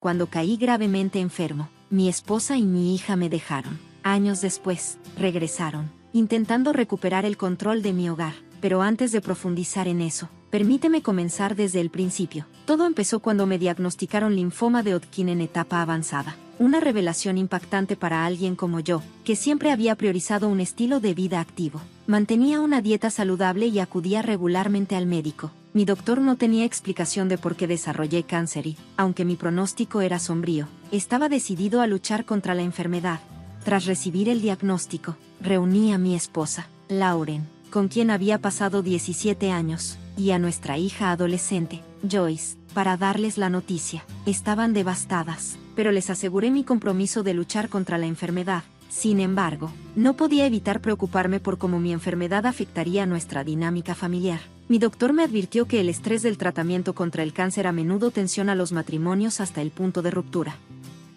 cuando caí gravemente enfermo. Mi esposa y mi hija me dejaron. Años después, regresaron, intentando recuperar el control de mi hogar. Pero antes de profundizar en eso, permíteme comenzar desde el principio. Todo empezó cuando me diagnosticaron linfoma de Hodgkin en etapa avanzada. Una revelación impactante para alguien como yo, que siempre había priorizado un estilo de vida activo. Mantenía una dieta saludable y acudía regularmente al médico. Mi doctor no tenía explicación de por qué desarrollé cáncer y, aunque mi pronóstico era sombrío, estaba decidido a luchar contra la enfermedad. Tras recibir el diagnóstico, reuní a mi esposa, Lauren, con quien había pasado 17 años, y a nuestra hija adolescente, Joyce, para darles la noticia. Estaban devastadas, pero les aseguré mi compromiso de luchar contra la enfermedad. Sin embargo, no podía evitar preocuparme por cómo mi enfermedad afectaría a nuestra dinámica familiar. Mi doctor me advirtió que el estrés del tratamiento contra el cáncer a menudo tensiona los matrimonios hasta el punto de ruptura.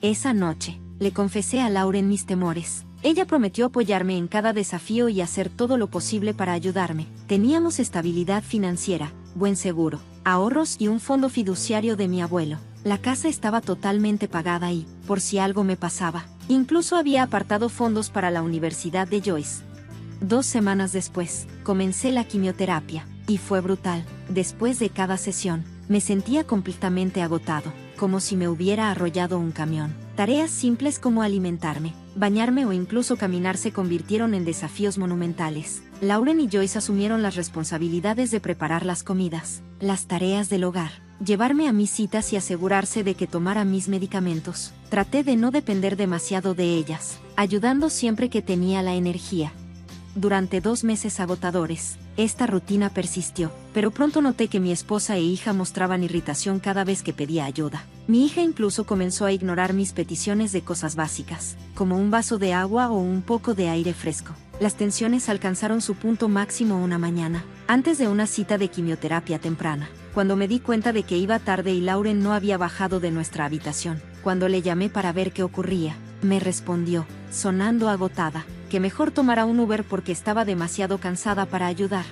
Esa noche, le confesé a Lauren mis temores. Ella prometió apoyarme en cada desafío y hacer todo lo posible para ayudarme. Teníamos estabilidad financiera, buen seguro, ahorros y un fondo fiduciario de mi abuelo. La casa estaba totalmente pagada y, por si algo me pasaba, incluso había apartado fondos para la universidad de Joyce. 2 semanas después, comencé la quimioterapia, y fue brutal. Después de cada sesión, me sentía completamente agotado, como si me hubiera arrollado un camión. Tareas simples como alimentarme, bañarme o incluso caminar se convirtieron en desafíos monumentales. Lauren y Joyce asumieron las responsabilidades de preparar las comidas, las tareas del hogar, llevarme a mis citas y asegurarse de que tomara mis medicamentos. Traté de no depender demasiado de ellas, ayudando siempre que tenía la energía. Durante 2 meses agotadores, esta rutina persistió, pero pronto noté que mi esposa e hija mostraban irritación cada vez que pedía ayuda. Mi hija incluso comenzó a ignorar mis peticiones de cosas básicas, como un vaso de agua o un poco de aire fresco. Las tensiones alcanzaron su punto máximo una mañana, antes de una cita de quimioterapia temprana, cuando me di cuenta de que iba tarde y Lauren no había bajado de nuestra habitación. Cuando le llamé para ver qué ocurría, me respondió, sonando agotada, que mejor tomara un Uber porque estaba demasiado cansada para ayudar.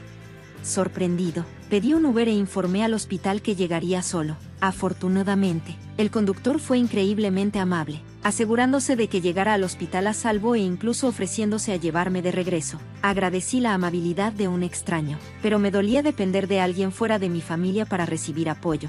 Sorprendido, pedí un Uber e informé al hospital que llegaría solo. Afortunadamente, el conductor fue increíblemente amable, asegurándose de que llegara al hospital a salvo e incluso ofreciéndose a llevarme de regreso. Agradecí la amabilidad de un extraño, pero me dolía depender de alguien fuera de mi familia para recibir apoyo.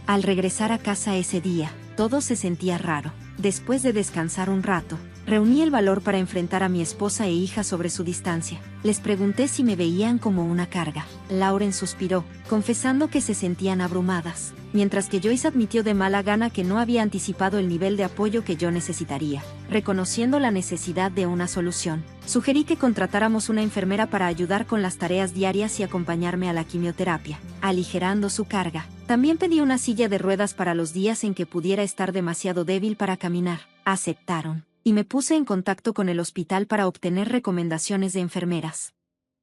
Al regresar a casa ese día, todo se sentía raro. Después de descansar un rato, reuní el valor para enfrentar a mi esposa e hija sobre su distancia. Les pregunté si me veían como una carga. Lauren suspiró, confesando que se sentían abrumadas, mientras que Joyce admitió de mala gana que no había anticipado el nivel de apoyo que yo necesitaría. Reconociendo la necesidad de una solución, sugerí que contratáramos una enfermera para ayudar con las tareas diarias y acompañarme a la quimioterapia, aligerando su carga. También pedí una silla de ruedas para los días en que pudiera estar demasiado débil para caminar. Aceptaron, y me puse en contacto con el hospital para obtener recomendaciones de enfermeras.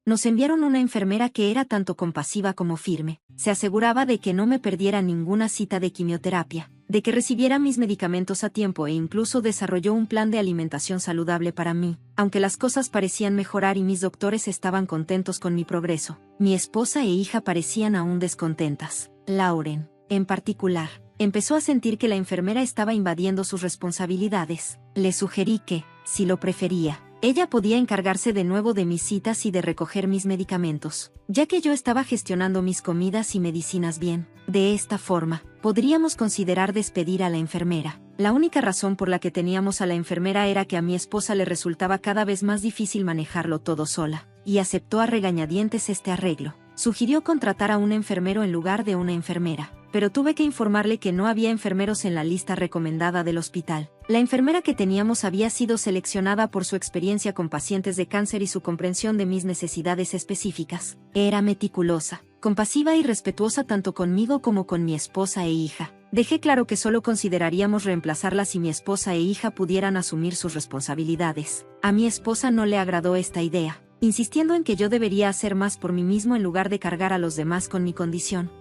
Nos enviaron una enfermera que era tanto compasiva como firme. Se aseguraba de que no me perdiera ninguna cita de quimioterapia, de que recibiera mis medicamentos a tiempo e incluso desarrolló un plan de alimentación saludable para mí. Aunque las cosas parecían mejorar y mis doctores estaban contentos con mi progreso, mi esposa e hija parecían aún descontentas. Lauren, en particular, empezó a sentir que la enfermera estaba invadiendo sus responsabilidades. Le sugerí que, si lo prefería, ella podía encargarse de nuevo de mis citas y de recoger mis medicamentos, ya que yo estaba gestionando mis comidas y medicinas bien. De esta forma, podríamos considerar despedir a la enfermera. La única razón por la que teníamos a la enfermera era que a mi esposa le resultaba cada vez más difícil manejarlo todo sola, y aceptó a regañadientes este arreglo. Sugirió contratar a un enfermero en lugar de una enfermera, pero tuve que informarle que no había enfermeros en la lista recomendada del hospital. La enfermera que teníamos había sido seleccionada por su experiencia con pacientes de cáncer y su comprensión de mis necesidades específicas. Era meticulosa, compasiva y respetuosa tanto conmigo como con mi esposa e hija. Dejé claro que solo consideraríamos reemplazarla si mi esposa e hija pudieran asumir sus responsabilidades. A mi esposa no le agradó esta idea, insistiendo en que yo debería hacer más por mí mismo en lugar de cargar a los demás con mi condición.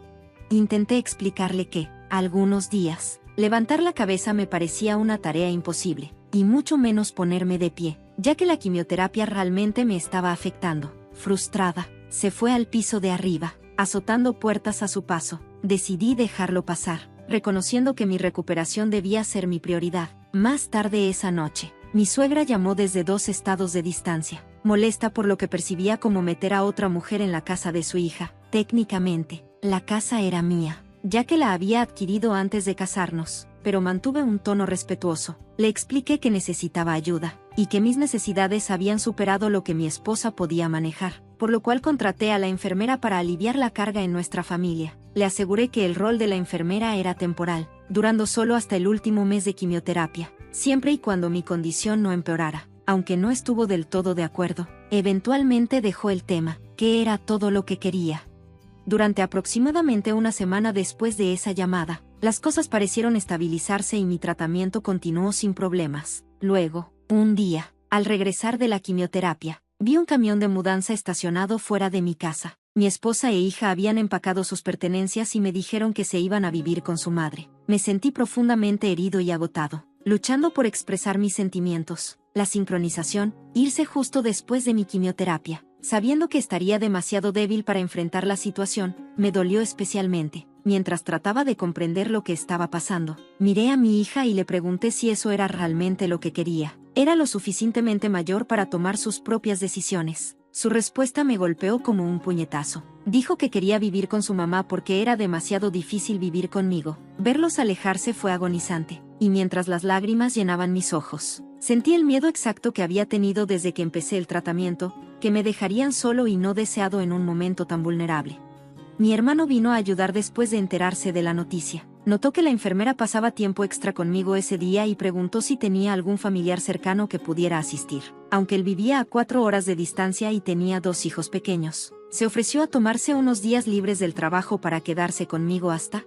Intenté explicarle que, algunos días, levantar la cabeza me parecía una tarea imposible, y mucho menos ponerme de pie, ya que la quimioterapia realmente me estaba afectando. Frustrada, se fue al piso de arriba, azotando puertas a su paso. Decidí dejarlo pasar. reconociendo que mi recuperación debía ser mi prioridad. Más tarde esa noche, mi suegra llamó desde 2 estados de distancia, molesta por lo que percibía como meter a otra mujer en la casa de su hija. Técnicamente, la casa era mía, ya que la había adquirido antes de casarnos, pero mantuve un tono respetuoso. Le expliqué que necesitaba ayuda, y que mis necesidades habían superado lo que mi esposa podía manejar, por lo cual contraté a la enfermera para aliviar la carga en nuestra familia. Le aseguré que el rol de la enfermera era temporal, durando solo hasta el último mes de quimioterapia, siempre y cuando mi condición no empeorara. Aunque no estuvo del todo de acuerdo, eventualmente dejó el tema, que era todo lo que quería. Durante aproximadamente una semana después de esa llamada, las cosas parecieron estabilizarse y mi tratamiento continuó sin problemas. Luego, un día, al regresar de la quimioterapia, vi un camión de mudanza estacionado fuera de mi casa. Mi esposa e hija habían empacado sus pertenencias y me dijeron que se iban a vivir con su madre. Me sentí profundamente herido y agotado, luchando por expresar mis sentimientos. La sincronización, irse justo después de mi quimioterapia, sabiendo que estaría demasiado débil para enfrentar la situación, me dolió especialmente. Mientras trataba de comprender lo que estaba pasando, miré a mi hija y le pregunté si eso era realmente lo que quería. Era lo suficientemente mayor para tomar sus propias decisiones. Su respuesta me golpeó como un puñetazo. Dijo que quería vivir con su mamá porque era demasiado difícil vivir conmigo. Verlos alejarse fue agonizante, y mientras las lágrimas llenaban mis ojos, sentí el miedo exacto que había tenido desde que empecé el tratamiento, que me dejarían solo y no deseado en un momento tan vulnerable. Mi hermano vino a ayudar después de enterarse de la noticia. Notó que la enfermera pasaba tiempo extra conmigo ese día y preguntó si tenía algún familiar cercano que pudiera asistir. Aunque él vivía a 4 horas de distancia y tenía 2 hijos pequeños, se ofreció a tomarse unos días libres del trabajo para quedarse conmigo hasta...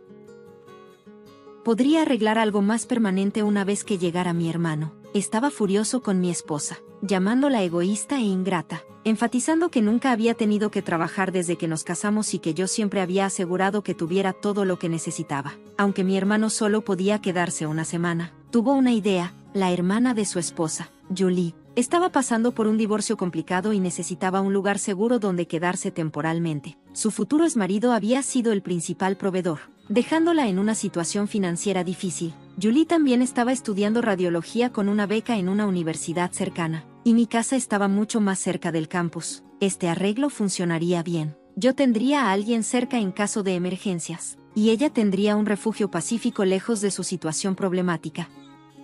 Podría arreglar algo más permanente una vez que llegara mi hermano. Estaba furioso con mi esposa, llamándola egoísta e ingrata, enfatizando que nunca había tenido que trabajar desde que nos casamos y que yo siempre había asegurado que tuviera todo lo que necesitaba. Aunque mi hermano solo podía quedarse una semana, tuvo una idea. La hermana de su esposa, Julie, estaba pasando por un divorcio complicado y necesitaba un lugar seguro donde quedarse temporalmente. Su futuro exmarido había sido el principal proveedor, dejándola en una situación financiera difícil. Julie también estaba estudiando radiología con una beca en una universidad cercana, y mi casa estaba mucho más cerca del campus. Este arreglo funcionaría bien. Yo tendría a alguien cerca en caso de emergencias, y ella tendría un refugio pacífico lejos de su situación problemática.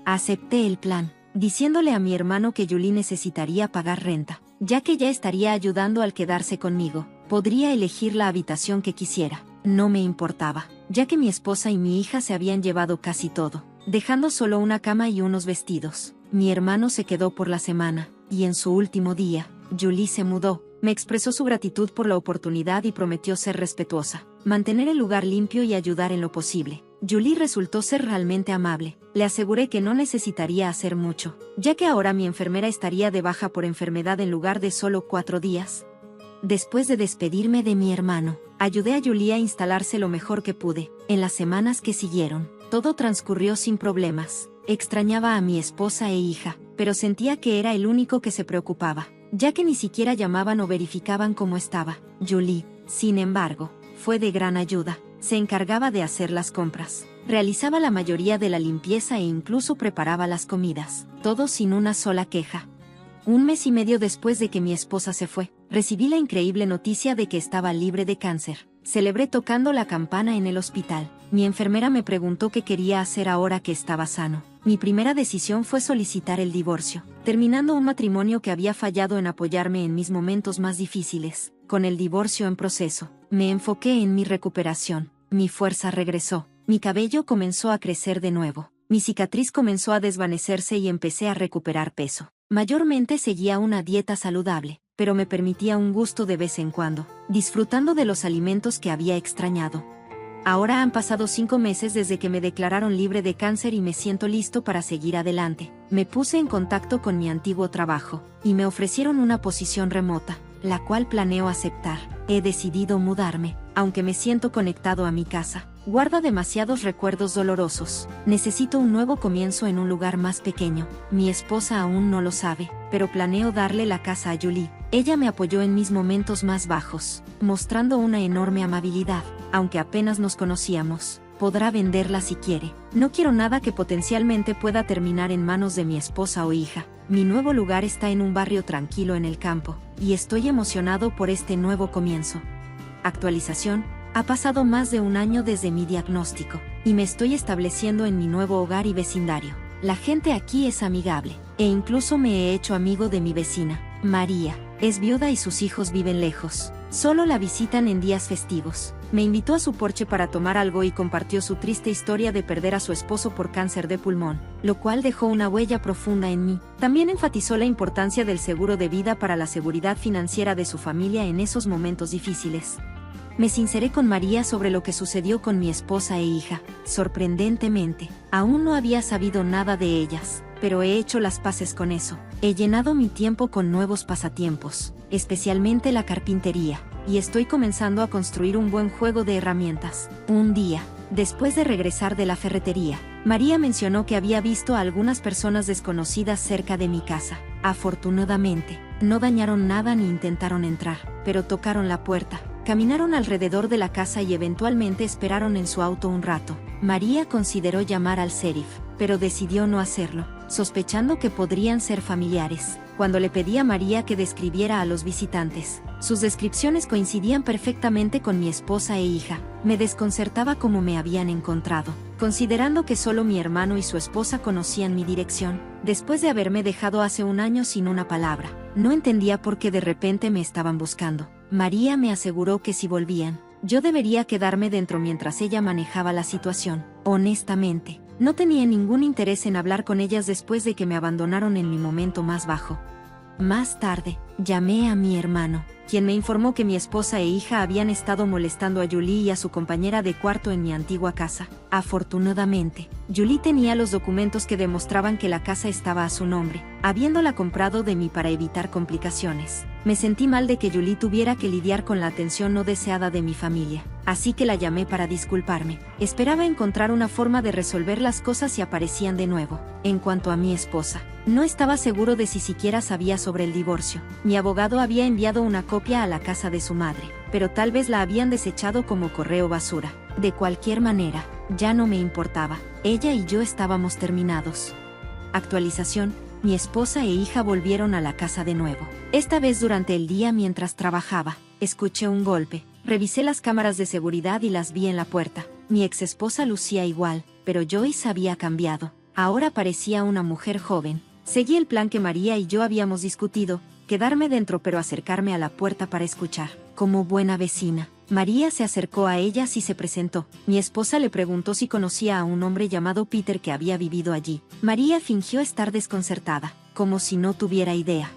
Acepté el plan, diciéndole a mi hermano que Julie necesitaría pagar renta, ya que ya estaría ayudando al quedarse conmigo. Podría elegir la habitación que quisiera. No me importaba, ya que mi esposa y mi hija se habían llevado casi todo, dejando solo una cama y unos vestidos. Mi hermano se quedó por la semana, y en su último día, Julie se mudó. Me expresó su gratitud por la oportunidad y prometió ser respetuosa, mantener el lugar limpio y ayudar en lo posible. Julie resultó ser realmente amable. Le aseguré que no necesitaría hacer mucho, ya que ahora mi enfermera estaría de baja por enfermedad en lugar de solo 4 días. Después de despedirme de mi hermano, ayudé a Julie a instalarse lo mejor que pude. En las semanas que siguieron, todo transcurrió sin problemas. Extrañaba a mi esposa e hija, pero sentía que era el único que se preocupaba, ya que ni siquiera llamaban o verificaban cómo estaba. Julie, sin embargo, fue de gran ayuda. Se encargaba de hacer las compras, realizaba la mayoría de la limpieza e incluso preparaba las comidas, todo sin una sola queja. 1 mes y medio después de que mi esposa se fue, recibí la increíble noticia de que estaba libre de cáncer. Celebré tocando la campana en el hospital. Mi enfermera me preguntó qué quería hacer ahora que estaba sano. Mi primera decisión fue solicitar el divorcio, terminando un matrimonio que había fallado en apoyarme en mis momentos más difíciles. Con el divorcio en proceso, me enfoqué en mi recuperación. Mi fuerza regresó, mi cabello comenzó a crecer de nuevo, mi cicatriz comenzó a desvanecerse y empecé a recuperar peso. Mayormente seguía una dieta saludable, pero me permitía un gusto de vez en cuando, disfrutando de los alimentos que había extrañado. Ahora han pasado 5 meses desde que me declararon libre de cáncer y me siento listo para seguir adelante. Me puse en contacto con mi antiguo trabajo, y me ofrecieron una posición remota, la cual planeo aceptar. He decidido mudarme, aunque me siento conectado a mi casa. Guarda demasiados recuerdos dolorosos. Necesito un nuevo comienzo en un lugar más pequeño. Mi esposa aún no lo sabe, pero planeo darle la casa a Julie. Ella me apoyó en mis momentos más bajos, mostrando una enorme amabilidad. Aunque apenas nos conocíamos, Podrá venderla si quiere. No quiero nada que potencialmente pueda terminar en manos de mi esposa o hija. Mi nuevo lugar está en un barrio tranquilo en el campo, y estoy emocionado por este nuevo comienzo. Actualización: ha pasado más de un año desde mi diagnóstico, y me estoy estableciendo en mi nuevo hogar y vecindario. La gente aquí es amigable, e incluso me he hecho amigo de mi vecina, María. Es viuda y sus hijos viven lejos. Solo la visitan en días festivos. Me invitó a su porche para tomar algo y compartió su triste historia de perder a su esposo por cáncer de pulmón, lo cual dejó una huella profunda en mí. También enfatizó la importancia del seguro de vida para la seguridad financiera de su familia en esos momentos difíciles. Me sinceré con María sobre lo que sucedió con mi esposa e hija. Sorprendentemente, aún no había sabido nada de ellas, pero he hecho las paces con eso. He llenado mi tiempo con nuevos pasatiempos, especialmente la carpintería, y estoy comenzando a construir un buen juego de herramientas. Un día, después de regresar de la ferretería, María mencionó que había visto a algunas personas desconocidas cerca de mi casa. Afortunadamente, no dañaron nada ni intentaron entrar, pero tocaron la puerta. Caminaron alrededor de la casa y eventualmente esperaron en su auto un rato. María consideró llamar al sheriff, pero decidió no hacerlo, sospechando que podrían ser familiares. Cuando le pedí a María que describiera a los visitantes, sus descripciones coincidían perfectamente con mi esposa e hija. Me desconcertaba cómo me habían encontrado, considerando que solo mi hermano y su esposa conocían mi dirección. Después de haberme dejado hace un año sin una palabra, no entendía por qué de repente me estaban buscando. María me aseguró que si volvían, yo debería quedarme dentro mientras ella manejaba la situación. Honestamente, no tenía ningún interés en hablar con ellas después de que me abandonaron en mi momento más bajo. Más tarde, llamé a mi hermano, quien me informó que mi esposa e hija habían estado molestando a Julie y a su compañera de cuarto en mi antigua casa. Afortunadamente, Julie tenía los documentos que demostraban que la casa estaba a su nombre, habiéndola comprado de mí para evitar complicaciones. Me sentí mal de que Julie tuviera que lidiar con la atención no deseada de mi familia, así que la llamé para disculparme. Esperaba encontrar una forma de resolver las cosas si aparecían de nuevo. En cuanto a mi esposa, no estaba seguro de si siquiera sabía sobre el divorcio. Mi abogado había enviado una copia a la casa de su madre, pero tal vez la habían desechado como correo basura. De cualquier manera, ya no me importaba. Ella y yo estábamos terminados. Actualización: mi esposa e hija volvieron a la casa de nuevo. Esta vez durante el día mientras trabajaba, escuché un golpe. Revisé las cámaras de seguridad y las vi en la puerta. Mi ex esposa lucía igual, pero Joyce había cambiado. Ahora parecía una mujer joven. Seguí el plan que María y yo habíamos discutido, quedarme dentro pero acercarme a la puerta para escuchar. Como buena vecina, María se acercó a ellas y se presentó. Mi esposa le preguntó si conocía a un hombre llamado Peter que había vivido allí. María fingió estar desconcertada, como si no tuviera idea.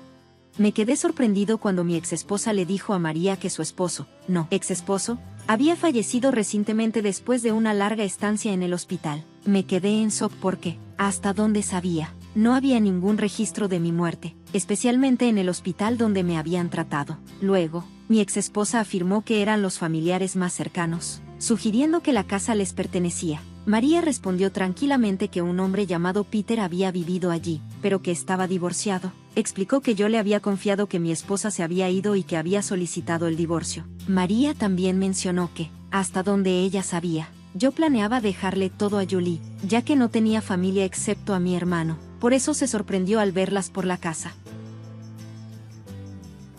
Me quedé sorprendido cuando mi exesposa le dijo a María que su esposo, no, exesposo, había fallecido recientemente después de una larga estancia en el hospital. Me quedé en shock porque, hasta donde sabía, no había ningún registro de mi muerte, especialmente en el hospital donde me habían tratado. Luego, mi exesposa afirmó que eran los familiares más cercanos, sugiriendo que la casa les pertenecía. María respondió tranquilamente que un hombre llamado Peter había vivido allí, pero que estaba divorciado. Explicó que yo le había confiado que mi esposa se había ido y que había solicitado el divorcio. María también mencionó que, hasta donde ella sabía, yo planeaba dejarle todo a Julie, ya que no tenía familia excepto a mi hermano. Por eso se sorprendió al verlas por la casa.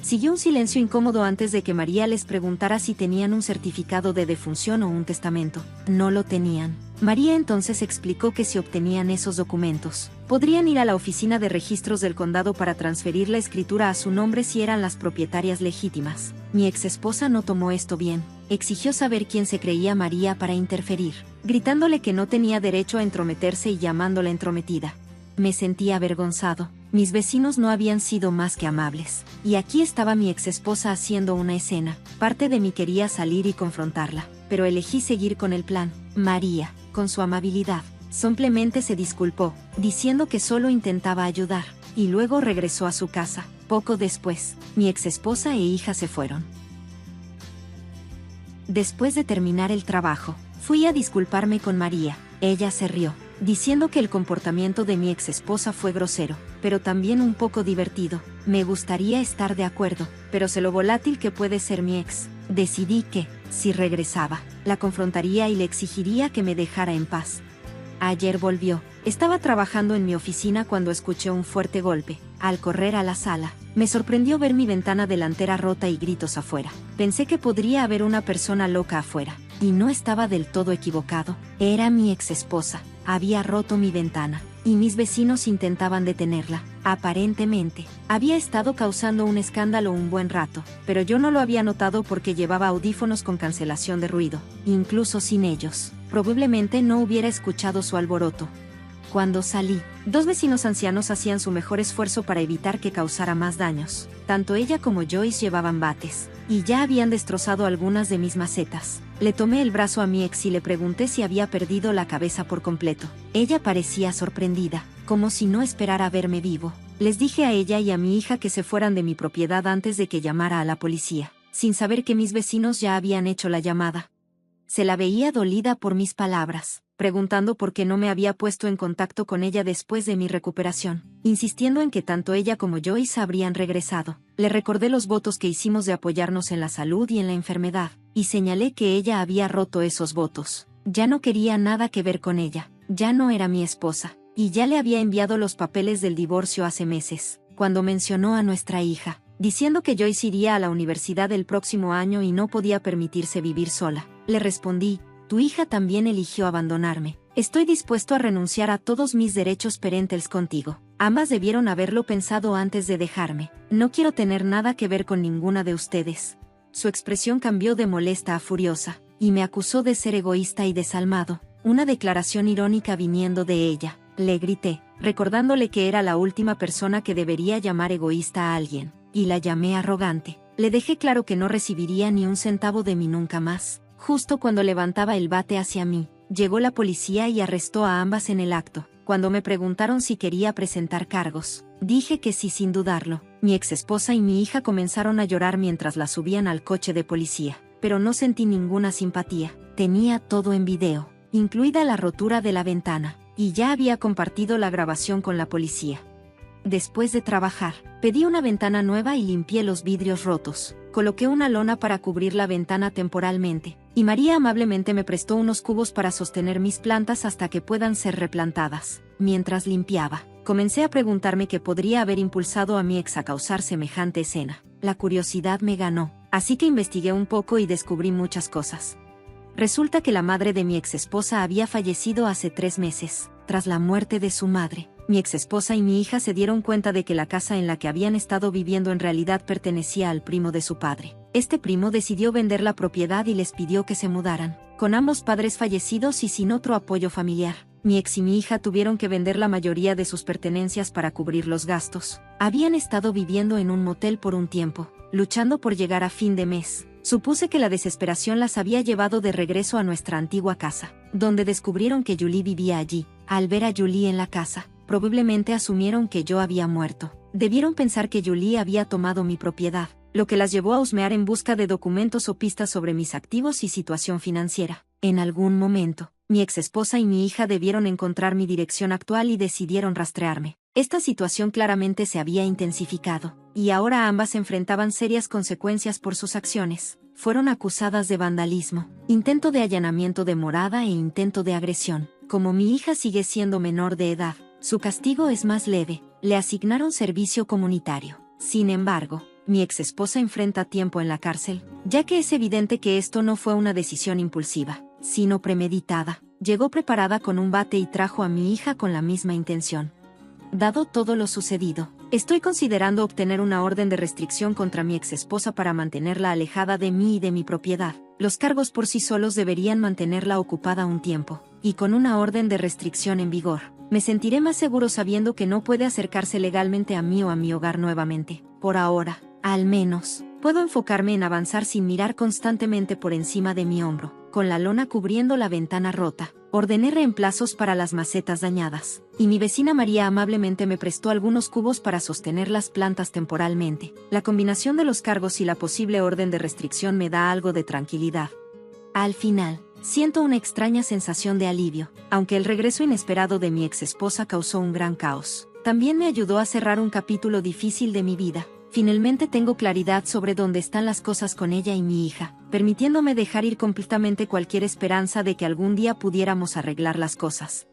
Siguió un silencio incómodo antes de que María les preguntara si tenían un certificado de defunción o un testamento. No lo tenían. María entonces explicó que si obtenían esos documentos, podrían ir a la oficina de registros del condado para transferir la escritura a su nombre si eran las propietarias legítimas. Mi exesposa no tomó esto bien. Exigió saber quién se creía María para interferir, gritándole que no tenía derecho a entrometerse y llamándola entrometida. Me sentía avergonzado. Mis vecinos no habían sido más que amables. Y aquí estaba mi exesposa haciendo una escena. Parte de mí quería salir y confrontarla, pero elegí seguir con el plan. María, con su amabilidad, simplemente se disculpó, diciendo que solo intentaba ayudar, y luego regresó a su casa. Poco después, mi exesposa e hija se fueron. Después de terminar el trabajo, fui a disculparme con María. Ella se rió, diciendo que el comportamiento de mi exesposa fue grosero, pero también un poco divertido. Me gustaría estar de acuerdo, pero sé lo volátil que puede ser mi ex. Decidí que, Si regresaba, la confrontaría y le exigiría que me dejara en paz. Ayer volvió. Estaba trabajando en mi oficina cuando escuché un fuerte golpe. Al correr a la sala, me sorprendió ver mi ventana delantera rota y gritos afuera. Pensé que podría haber una persona loca afuera. Y no estaba del todo equivocado. Era mi ex esposa. Había roto mi ventana, y mis vecinos intentaban detenerla. Aparentemente, había estado causando un escándalo un buen rato, pero yo no lo había notado porque llevaba audífonos con cancelación de ruido. Incluso sin ellos, probablemente no hubiera escuchado su alboroto. Cuando salí, dos vecinos ancianos hacían su mejor esfuerzo para evitar que causara más daños. Tanto ella como Joyce llevaban bates, y ya habían destrozado algunas de mis macetas. Le tomé el brazo a mi ex y le pregunté si había perdido la cabeza por completo. Ella parecía sorprendida, como si no esperara verme vivo. Les dije a ella y a mi hija que se fueran de mi propiedad antes de que llamara a la policía, sin saber que mis vecinos ya habían hecho la llamada. Se la veía dolida por mis palabras, preguntando por qué no me había puesto en contacto con ella después de mi recuperación, insistiendo en que tanto ella como Joyce habrían regresado. Le recordé los votos que hicimos de apoyarnos en la salud y en la enfermedad, y señalé que ella había roto esos votos. Ya no quería nada que ver con ella, ya no era mi esposa, y ya le había enviado los papeles del divorcio hace meses. Cuando mencionó a nuestra hija, diciendo que Joyce iría a la universidad el próximo año y no podía permitirse vivir sola, le respondí: tu hija también eligió abandonarme. Estoy dispuesto a renunciar a todos mis derechos parentales contigo. Ambas debieron haberlo pensado antes de dejarme. No quiero tener nada que ver con ninguna de ustedes. Su expresión cambió de molesta a furiosa, y me acusó de ser egoísta y desalmado, una declaración irónica viniendo de ella. Le grité, recordándole que era la última persona que debería llamar egoísta a alguien, y la llamé arrogante. Le dejé claro que no recibiría ni un centavo de mí nunca más. Justo cuando levantaba el bate hacia mí, llegó la policía y arrestó a ambas en el acto. Cuando me preguntaron si quería presentar cargos, dije que sí sin dudarlo. Mi exesposa y mi hija comenzaron a llorar mientras la subían al coche de policía, pero no sentí ninguna simpatía. Tenía todo en video, incluida la rotura de la ventana, y ya había compartido la grabación con la policía. Después de trabajar, pedí una ventana nueva y limpié los vidrios rotos. Coloqué una lona para cubrir la ventana temporalmente, y María amablemente me prestó unos cubos para sostener mis plantas hasta que puedan ser replantadas. Mientras limpiaba, comencé a preguntarme qué podría haber impulsado a mi ex a causar semejante escena. La curiosidad me ganó, así que investigué un poco y descubrí muchas cosas. Resulta que la madre de mi exesposa había fallecido hace 3 meses. Tras la muerte de su madre, mi exesposa y mi hija se dieron cuenta de que la casa en la que habían estado viviendo en realidad pertenecía al primo de su padre. Este primo decidió vender la propiedad y les pidió que se mudaran. Con ambos padres fallecidos y sin otro apoyo familiar, mi ex y mi hija tuvieron que vender la mayoría de sus pertenencias para cubrir los gastos. Habían estado viviendo en un motel por un tiempo, luchando por llegar a fin de mes. Supuse que la desesperación las había llevado de regreso a nuestra antigua casa, donde descubrieron que Julie vivía allí. Al ver a Julie en la casa, probablemente asumieron que yo había muerto. Debieron pensar que Julie había tomado mi propiedad, lo que las llevó a husmear en busca de documentos o pistas sobre mis activos y situación financiera. En algún momento, mi exesposa y mi hija debieron encontrar mi dirección actual y decidieron rastrearme. Esta situación claramente se había intensificado, y ahora ambas enfrentaban serias consecuencias por sus acciones. Fueron acusadas de vandalismo, intento de allanamiento de morada e intento de agresión. Como mi hija sigue siendo menor de edad, su castigo es más leve. Le asignaron servicio comunitario. Sin embargo, mi exesposa enfrenta tiempo en la cárcel, ya que es evidente que esto no fue una decisión impulsiva, sino premeditada. Llegó preparada con un bate y trajo a mi hija con la misma intención. Dado todo lo sucedido, estoy considerando obtener una orden de restricción contra mi exesposa para mantenerla alejada de mí y de mi propiedad. Los cargos por sí solos deberían mantenerla ocupada un tiempo, y con una orden de restricción en vigor, me sentiré más seguro sabiendo que no puede acercarse legalmente a mí o a mi hogar nuevamente. Por ahora, al menos, puedo enfocarme en avanzar sin mirar constantemente por encima de mi hombro. Con la lona cubriendo la ventana rota, ordené reemplazos para las macetas dañadas, y mi vecina María amablemente me prestó algunos cubos para sostener las plantas temporalmente. La combinación de los cargos y la posible orden de restricción me da algo de tranquilidad. Al final, siento una extraña sensación de alivio, aunque el regreso inesperado de mi exesposa causó un gran caos. También me ayudó a cerrar un capítulo difícil de mi vida. Finalmente tengo claridad sobre dónde están las cosas con ella y mi hija, pero permitiéndome dejar ir completamente cualquier esperanza de que algún día pudiéramos arreglar las cosas.